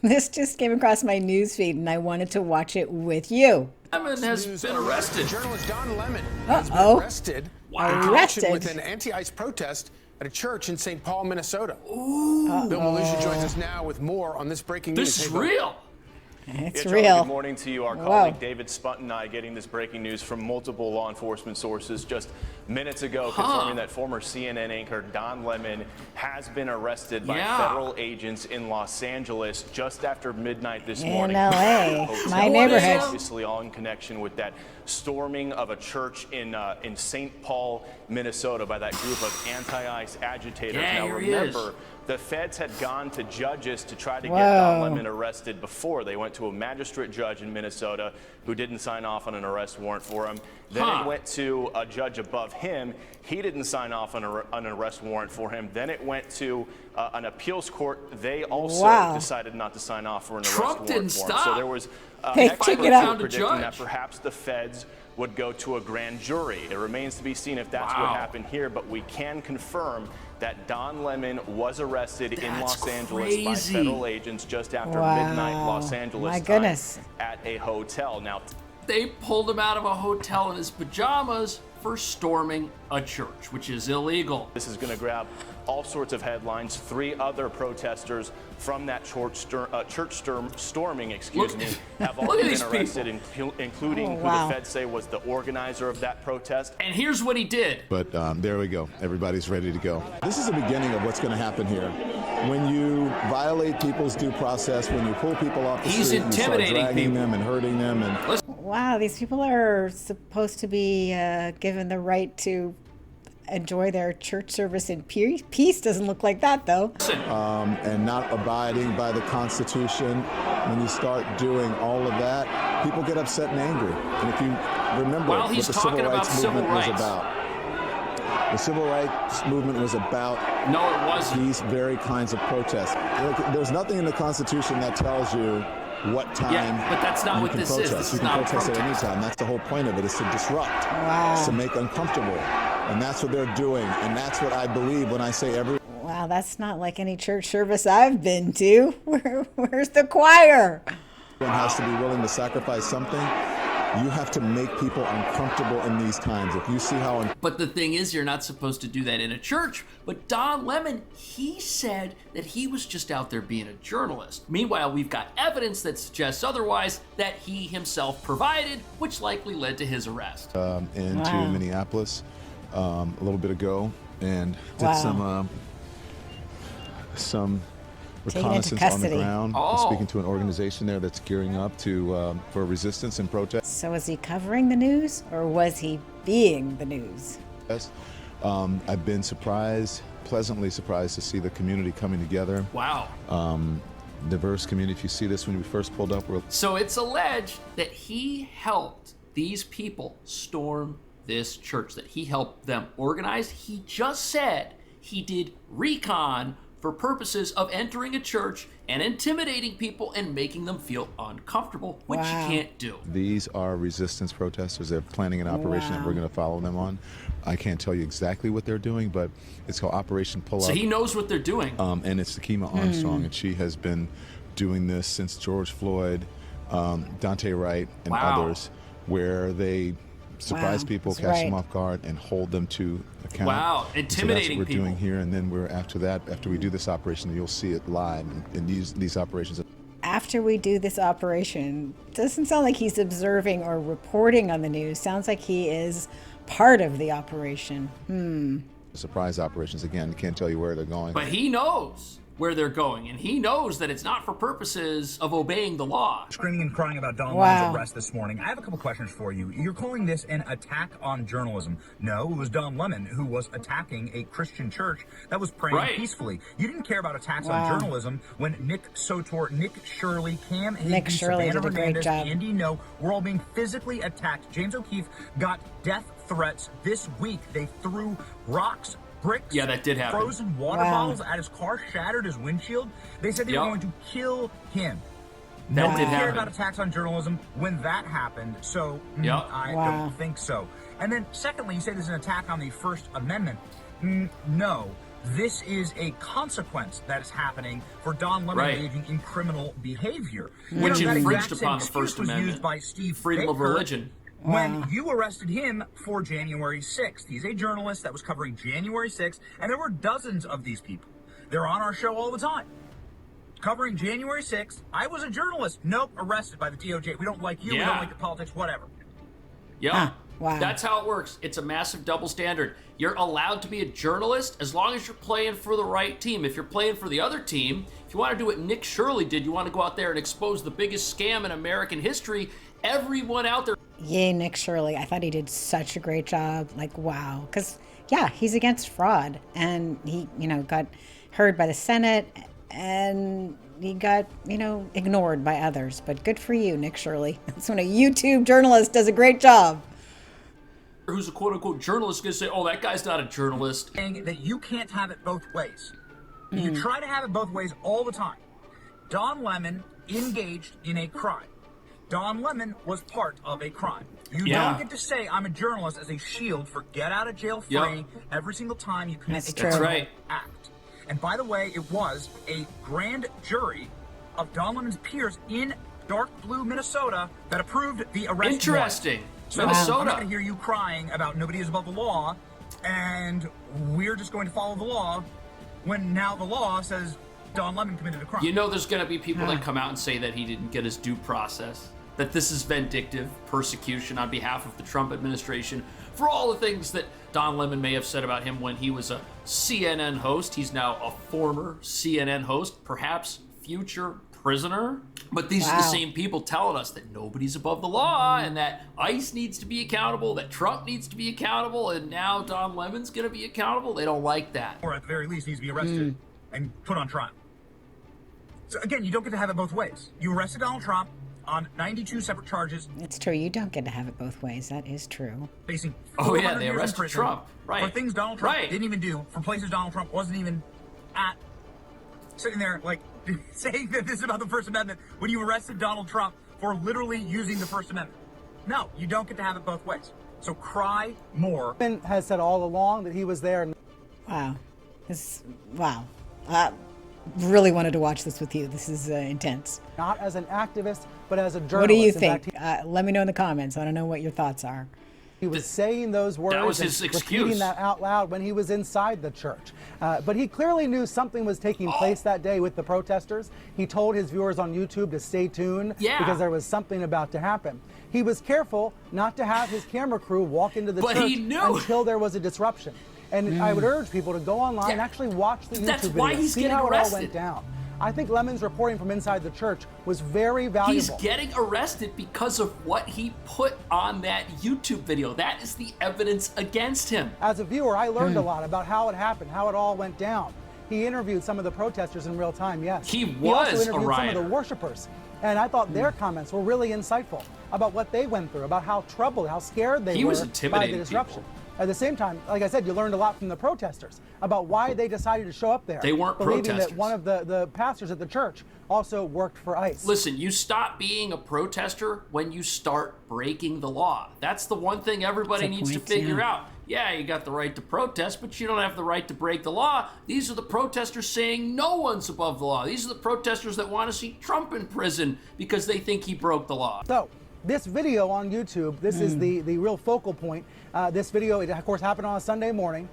This just came across my newsfeed, and I wanted to watch it with you. Lemon has been arrested. Journalist Don Lemon has been arrested in connection with an anti-ICE protest at a church in St. Paul, Minnesota. Bill Malusha joins us now with more on this breaking news. This is real. It's John, real. Good morning to you. Our colleague David Spunt and I getting this breaking news from multiple law enforcement sources just minutes ago, confirming that former CNN anchor Don Lemon has been arrested by federal agents in Los Angeles just after midnight this morning. In LA, my neighborhood. Obviously, all in connection with that storming of a church in St. Paul, Minnesota, by that group of anti-ICE agitators. Now remember, the feds had gone to judges to try to get Don Lemon arrested before. They went to a magistrate judge in Minnesota who didn't sign off on an arrest warrant for him. Then it went to a judge above him. He didn't sign off on an arrest warrant for him. Then it went to an appeals court. They also decided not to sign off for an arrest warrant for him. So there was predicting that perhaps the feds would go to a grand jury. It remains to be seen if that's what happened here, but we can confirm that Don Lemon was arrested in Los Angeles by federal agents just after midnight Los Angeles time at a hotel. Now, they pulled him out of a hotel in his pajamas for storming a church, which is illegal. This is going to grab all sorts of headlines. 3 other protesters from that church storming, have all been arrested, including who the feds say was the organizer of that protest. And here's what he did. But there we go. Everybody's ready to go. This is the beginning of what's going to happen here. When you violate people's due process, when you pull people off the street, you start dragging them and hurting them. And wow, these people are supposed to be given the right to enjoy their church service in peace. Doesn't look like that, though. And not abiding by the Constitution. When you start doing all of that, people get upset and angry. And if you remember what the Civil Rights Movement was about. The Civil Rights Movement was about these very kinds of protests. There's nothing in the Constitution that tells you what time but that's not what this protest. is. This you is can not protest at any time. That's the whole point of it, is to disrupt. It's to make uncomfortable. And that's what they're doing. And that's what I believe when I say every... Wow, that's not like any church service I've been to. Where's the choir? Everyone has to be willing to sacrifice something. You have to make people uncomfortable in these times. If you see how... But the thing is, you're not supposed to do that in a church. But Don Lemon, he said that he was just out there being a journalist. Meanwhile, we've got evidence that suggests otherwise that he himself provided, which likely led to his arrest. Into Minneapolis a little bit ago, and did some reconnaissance on the ground, speaking to an organization there that's gearing up for resistance and protest. So was he covering the news, or was he being the news? Yes. I've been pleasantly surprised to see the community coming together. Wow. Diverse community. If you see this when we first pulled up. So it's alleged that he helped these people storm this church, that he helped them organize. He just said he did recon for purposes of entering a church and intimidating people and making them feel uncomfortable, which you can't do. These are resistance protesters. They're planning an operation that we're going to follow them on. I can't tell you exactly what they're doing, but it's called Operation Pull Up. So he knows what they're doing. And it's Takima Armstrong, and she has been doing this since George Floyd, Dante Wright, and others, where they surprise people, catch them off guard, and hold them to account. Intimidating so that's what we're people. doing here, and then after we do this operation, you'll see it live in these operations. After we do this operation, doesn't sound like he's observing or reporting on the news. Sounds like he is part of the operation. Surprise operations, again, can't tell you where they're going. But he knows where they're going, and he knows that it's not for purposes of obeying the law. Screaming and crying about Don Lemon's arrest this morning. I have a couple questions for you. You're calling this an attack on journalism. No, it was Don Lemon who was attacking a Christian church that was praying peacefully. You didn't care about attacks on journalism when Nick Sotor, Nick Shirley, Cam Higgins, Savannah Hernandez, Andy No, were all being physically attacked. James O'Keefe got death threats this week. They threw rocks, bricks, that did happen. Frozen water bottles at his car, shattered his windshield. They said they were going to kill him. That did Nobody cared happen. about attacks on journalism when that happened, so I don't think so. And then secondly, you say there's an attack on the First Amendment. No. This is a consequence that is happening for Don Lemon engaging in criminal behavior. Which that infringed exact upon the same First excuse was Amendment. used by Steve Freedom of Baker religion. when you arrested him for January 6th. He's a journalist that was covering January 6th, and there were dozens of these people. They're on our show all the time. Covering January 6th, I was a journalist. Nope, arrested by the DOJ. We don't like you, we don't like the politics, whatever. Yeah. Wow. That's how it works. It's a massive double standard. You're allowed to be a journalist as long as you're playing for the right team. If you're playing for the other team, if you want to do what Nick Shirley did, you want to go out there and expose the biggest scam in American history, everyone out there. Yay, Nick Shirley. I thought he did such a great job. Like, wow. Because, yeah, he's against fraud. And he, got heard by the Senate and he got, ignored by others. But good for you, Nick Shirley. That's when a YouTube journalist does a great job. Who's a quote-unquote journalist going to say, oh, that guy's not a journalist. Saying that you can't have it both ways. You try to have it both ways all the time. Don Lemon engaged in a crime. Don Lemon was part of a crime. You don't get to say I'm a journalist as a shield for get out of jail free every single time you commit a criminal act. And by the way, it was a grand jury of Don Lemon's peers in dark blue Minnesota that approved the arrest. Interesting. So Minnesota. I'm not going to hear you crying about nobody is above the law, and we're just going to follow the law, when now the law says Don Lemon committed a crime. There's going to be people that come out and say that he didn't get his due process, that this is vindictive persecution on behalf of the Trump administration for all the things that Don Lemon may have said about him when he was a CNN host. He's now a former CNN host, perhaps future prisoner. But these are the same people telling us that nobody's above the law and that ICE needs to be accountable, that Trump needs to be accountable, and now Don Lemon's going to be accountable. They don't like that. Or at the very least needs to be arrested and put on trial. So again, you don't get to have it both ways. You arrested Donald Trump on 92 separate charges. It's true. You don't get to have it both ways. That is true. Facing they arrested Trump. Right. For things Donald Trump didn't even do, for places Donald Trump wasn't even at. Sitting there, like, saying that this is about the First Amendment when you arrested Donald Trump for literally using the First Amendment. No, you don't get to have it both ways. So cry more. Ben has said all along that he was there. Wow. Wow. Really wanted to watch this with you. This is intense. Not as an activist, but as a journalist. What do you think? Let me know in the comments. I don't know what your thoughts are. He was saying those words, that was his excuse. Repeating that out loud when he was inside the church. But he clearly knew something was taking place that day with the protesters. He told his viewers on YouTube to stay tuned because there was something about to happen. He was careful not to have his camera crew walk into the church until there was a disruption. And I would urge people to go online and actually watch the YouTube video, see how it all went down. I think Lemon's reporting from inside the church was very valuable. He's getting arrested because of what he put on that YouTube video. That is the evidence against him. As a viewer, I learned a lot about how it happened, how it all went down. He interviewed some of the protesters in real time, yes. He also was interviewed a rioter. some of the worshipers. And I thought their comments were really insightful about what they went through, about how troubled, how scared they were by the disruption. People. At the same time, like I said, you learned a lot from the protesters about why they decided to show up there. They weren't believing protesters. That one of the pastors at the church also worked for ICE. Listen, you stop being a protester when you start breaking the law. That's the one thing everybody needs to figure out. Yeah, you got the right to protest, but you don't have the right to break the law. These are the protesters saying no one's above the law. These are the protesters that want to see Trump in prison because they think he broke the law. So, this video on YouTube, this is the real focal point. This video, it of course happened on a Sunday morning.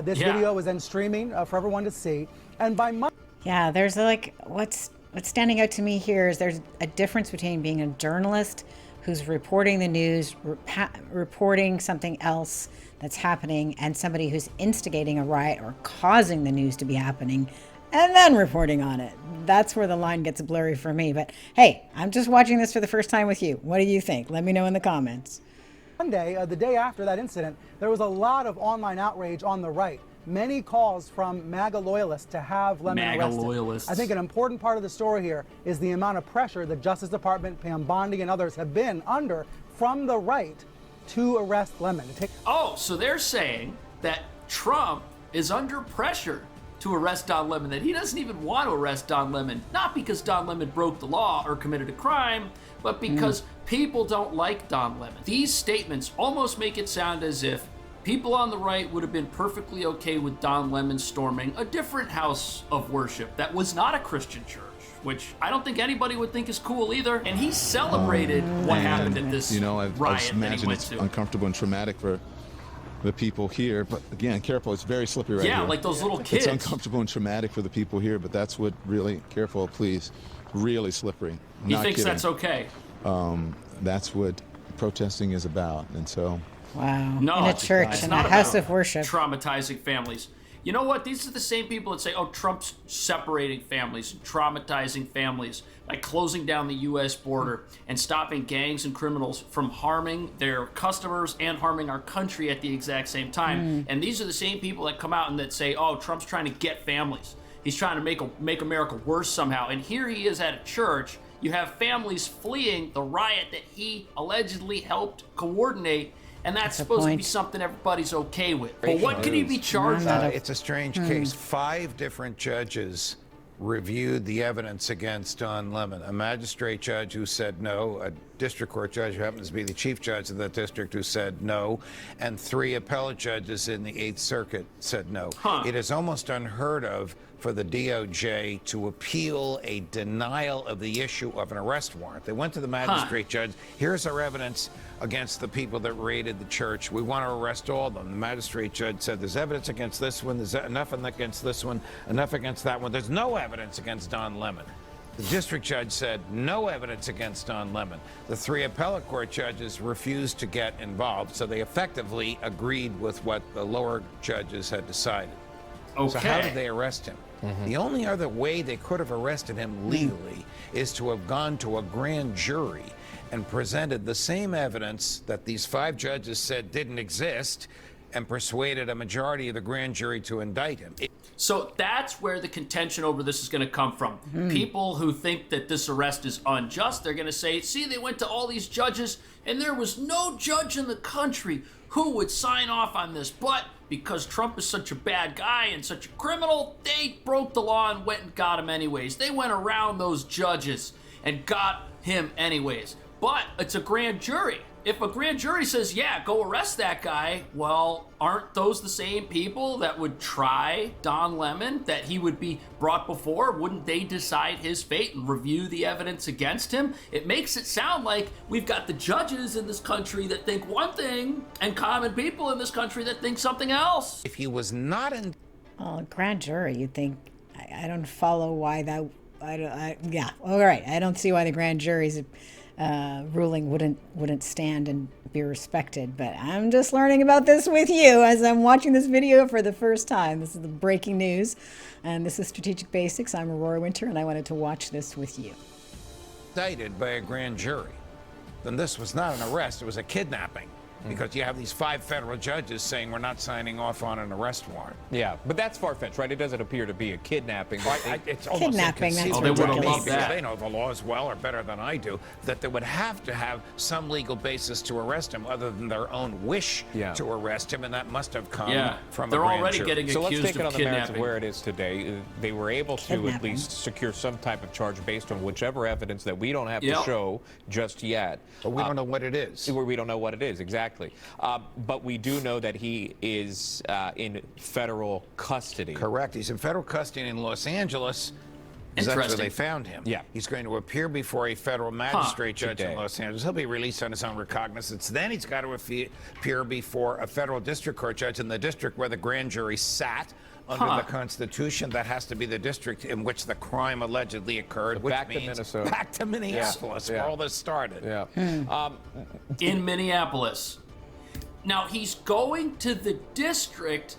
This video was then streaming for everyone to see. And by Monday... Yeah, there's like, what's standing out to me here is there's a difference between being a journalist who's reporting the news, reporting something else that's happening, and somebody who's instigating a riot or causing the news to be happening, and then reporting on it. That's where the line gets blurry for me. But hey, I'm just watching this for the first time with you. What do you think? Let me know in the comments. Monday, the day after that incident, there was a lot of online outrage on the right. Many calls from MAGA loyalists to have Lemon arrested. I think an important part of the story here is the amount of pressure the Justice Department, Pam Bondi, and others have been under from the right to arrest Lemon. Oh, so they're saying that Trump is under pressure to arrest Don Lemon, that he doesn't even want to arrest Don Lemon, not because Don Lemon broke the law or committed a crime, but because people don't like Don Lemon. These statements almost make it sound as if people on the right would have been perfectly okay with Don Lemon storming a different house of worship that was not a Christian church, which I don't think anybody would think is cool either. And he celebrated what happened at this riot I imagine that it's he went to. uncomfortable and traumatic for the people here, but again, careful, it's very slippery right here. Yeah, like those little kids. It's uncomfortable and traumatic for the people here, but that's what really, careful, please, really slippery. He Not thinks kidding. that's okay. That's what protesting is about, and so. Wow. No, in a church, in a house of worship. Traumatizing families. You know what? These are the same people that say, oh, Trump's separating families, traumatizing families by closing down the U.S. border and stopping gangs and criminals from harming their customers and harming our country at the exact same time. And these are the same people that come out and that say, oh, Trump's trying to get families. He's trying to make America worse somehow. And here he is at a church. You have families fleeing the riot that he allegedly helped coordinate. And that's supposed to be something everybody's okay with. But what could he be charged with? It's a strange case. 5 different judges reviewed the evidence against Don Lemon. A magistrate judge who said no, a district court judge who happens to be the chief judge of the district who said no, and 3 appellate judges in the 8th Circuit said no. It is almost unheard of for the DOJ to appeal a denial of the issue of an arrest warrant. They went to the magistrate judge. Here's our evidence against the people that raided the church. We want to arrest all of them. The magistrate judge said there's evidence against this one, there's enough against this one, enough against that one. There's no evidence against Don Lemon. The district judge said no evidence against Don Lemon. The 3 appellate court judges refused to get involved, so they effectively agreed with what the lower judges had decided. So how did they arrest him? The only other way they could have arrested him legally is to have gone to a grand jury and presented the same evidence that these 5 judges said didn't exist and persuaded a majority of the grand jury to indict him. So that's where the contention over this is going to come from. People who think that this arrest is unjust, they're going to say, see, they went to all these judges and there was no judge in the country who would sign off on this. But because Trump is such a bad guy and such a criminal, they broke the law and went and got him anyways. They went around those judges and got him anyways. But it's a grand jury. If a grand jury says, yeah, go arrest that guy, well, aren't those the same people that would try Don Lemon, that he would be brought before? Wouldn't they decide his fate and review the evidence against him? It makes it sound like we've got the judges in this country that think one thing and common people in this country that think something else. If he was not in... Well, grand jury, you'd think, I don't follow why that, yeah, all right. I don't see why the grand jury's ruling wouldn't stand and be respected, but I'm just learning about this with you as I'm watching this video for the first time. This is the breaking news, and this is Strategic Basics. I'm Aurora Winter, and I wanted to watch this with you. Indicted by a grand jury, then this was not an arrest, it was a kidnapping. Because you have these 5 federal judges saying we're not signing off on an arrest warrant. Yeah, but that's far-fetched, right? It doesn't appear to be a kidnapping. It's almost kidnapping, that's inconceivable they would have to me, loved because that. they know the law as well or better than I do, that they would have to have some legal basis to arrest him other than their own wish to arrest him, and that must have come from a grand already jury. getting So let's accused take it of on the merits of kidnapping. where it is today. They were able to at least secure some type of charge based on whichever evidence that we don't have to show just yet. But we don't know what it is. We don't know what it is, exactly. But we do know that he is in federal custody. Correct. He's in federal custody in Los Angeles. That's where they found him. Yeah. He's going to appear before a federal magistrate judge in Los Angeles. He'll be released on his own recognizance. Then he's got to appear before a federal district court judge in the district where the grand jury sat under the Constitution. That has to be the district in which the crime allegedly occurred, So which back to means Minnesota. back to Minneapolis, where all this started. Yeah. In Minneapolis. Now, he's going to the district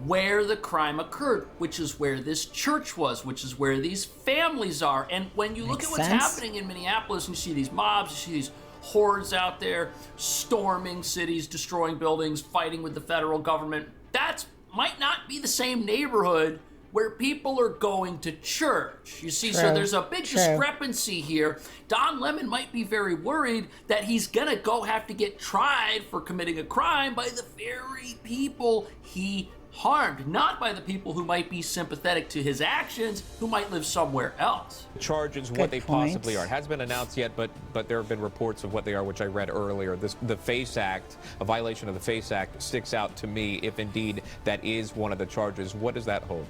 where the crime occurred, which is where this church was, which is where these families are. And when you look at what's happening in Minneapolis, and you see these mobs, you see these hordes out there storming cities, destroying buildings, fighting with the federal government, that might not be the same neighborhood where people are going to church. You see, so there's a big discrepancy here. Don Lemon might be very worried that he's gonna have to get tried for committing a crime by the very people he harmed, not by the people who might be sympathetic to his actions, who might live somewhere else. Charges, what they possibly are. It hasn't been announced yet, but there have been reports of what they are, which I read earlier. The FACE Act, a violation of the FACE Act, sticks out to me if indeed that is one of the charges. What does that hold?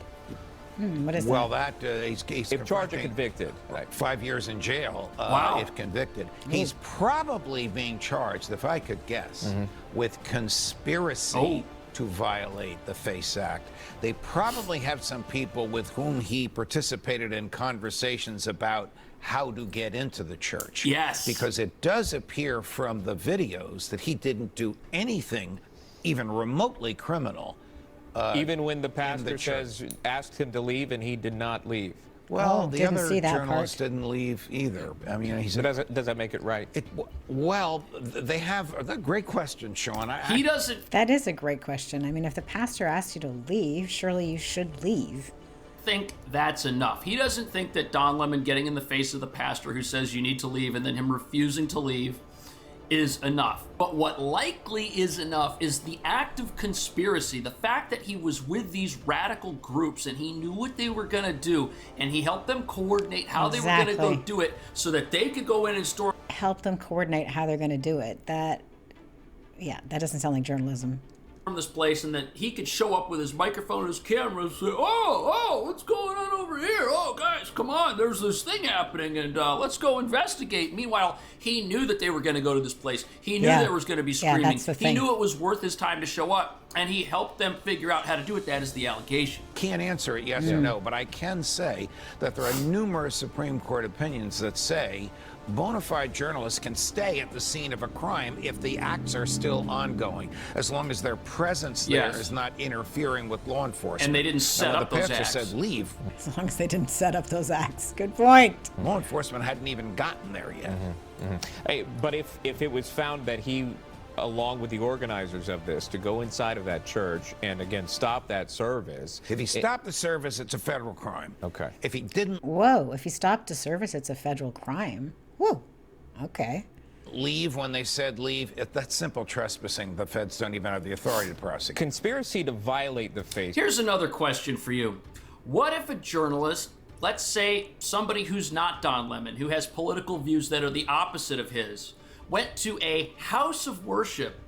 What is well, that? He's if charged and convicted. Right. 5 years in jail if convicted. He's probably being charged, if I could guess, with conspiracy to violate the FACE Act. They probably have some people with whom he participated in conversations about how to get into the church. Yes. Because it does appear from the videos that he didn't do anything even remotely criminal. Even when the pastor asked him to leave and he did not leave. Well, the other journalist didn't leave either. I mean, does that make it right? Well, they have a great question, Sean. He doesn't. That is a great question. I mean, if the pastor asks you to leave, surely you should leave. Think that's enough. He doesn't think that Don Lemon getting in the face of the pastor who says you need to leave and then him refusing to leave is enough. But what likely is enough is the act of conspiracy, the fact that he was with these radical groups and he knew what they were going to do and he helped them coordinate how they were going to go do it so that they could go in and storm. Help them coordinate how they're going to do it. That doesn't sound like journalism. From this place, and that he could show up with his microphone and his camera and say, oh, what's going on over here? Oh, guys, come on, there's this thing happening, and let's go investigate. Meanwhile, he knew that they were going to go to this place. He knew there was going to be screaming. That's the thing. He knew it was worth his time to show up, and he helped them figure out how to do it. That is the allegation. Can't answer it yes or no, but I can say that there are numerous Supreme Court opinions that say bona fide journalists can stay at the scene of a crime if the acts are still ongoing, as long as their presence there is not interfering with law enforcement. And they didn't set up those acts. The pastor said leave. As long as they didn't set up those acts. Good point. Law enforcement hadn't even gotten there yet. Hey, but if it was found that he, along with the organizers of this, to go inside of that church and again stop that service. If he stopped the service, it's a federal crime. Okay. If he didn't. Whoa, if he stopped the service, it's a federal crime. Whoa. Okay. Leave when they said leave. That's simple trespassing. The feds don't even have the authority to prosecute. Conspiracy to violate the faith. Here's another question for you. What if a journalist, let's say somebody who's not Don Lemon, who has political views that are the opposite of his, went to a house of worship,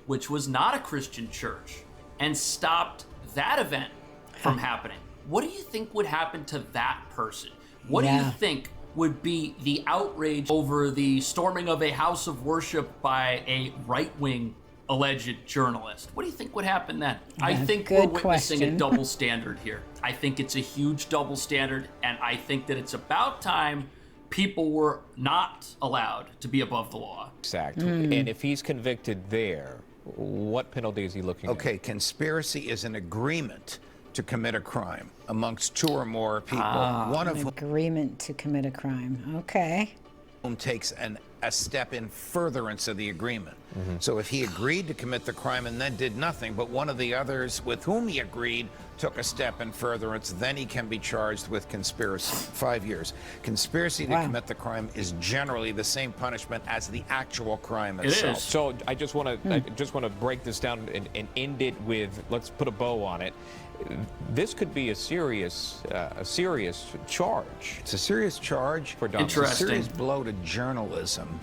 which was not a Christian church, and stopped that event from happening? What do you think would happen to that person? What do you think would be the outrage over the storming of a house of worship by a right-wing alleged journalist? What do you think would happen then? I think we're witnessing a double standard here. I think it's a huge double standard, and I think that it's about time people were not allowed to be above the law. Exactly. And if he's convicted there, what penalty is he looking at? Okay, conspiracy is an agreement to commit a crime amongst two or more people. One of whom agreement to commit a crime. Okay. Whom takes a step in furtherance of the agreement. So if he agreed to commit the crime and then did nothing, but one of the others with whom he agreed took a step in furtherance, then he can be charged with conspiracy. 5 years. Conspiracy to commit the crime is generally the same punishment as the actual crime itself. It is. So I just want to break this down and end it with, let's put a bow on it. This could be a serious charge. It's a serious charge. For Don. It's a serious blow to journalism.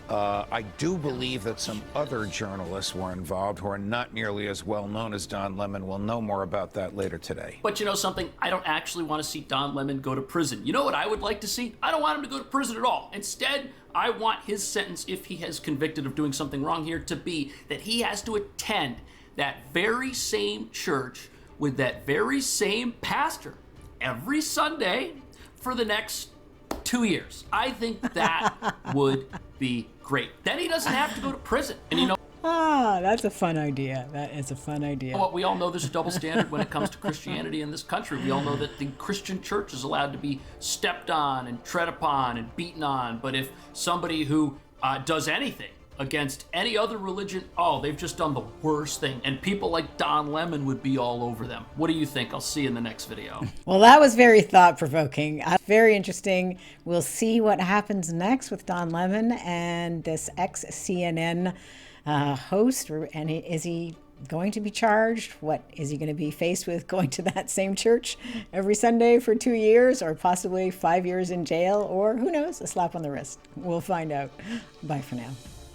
I do believe that some other journalists were involved who are not nearly as well known as Don Lemon. We'll know more about that later today. But you know something? I don't actually want to see Don Lemon go to prison. You know what I would like to see? I don't want him to go to prison at all. Instead, I want his sentence, if he has convicted of doing something wrong here, to be that he has to attend that very same church with that very same pastor every Sunday for the next 2 years. I think that would be great. Then he doesn't have to go to prison. And you know, that's a fun idea. That is a fun idea. What we all know, there's a double standard when it comes to Christianity in this country. We all know that the Christian church is allowed to be stepped on and tread upon and beaten on. But if somebody who does anything against any other religion, they've just done the worst thing. And people like Don Lemon would be all over them. What do you think? I'll see you in the next video. Well, that was very thought-provoking. Very interesting. We'll see what happens next with Don Lemon and this ex-CNN host, and is he going to be charged? What is he going to be faced with, going to that same church every Sunday for 2 years, or possibly 5 years in jail, or who knows, a slap on the wrist? We'll find out. Bye for now.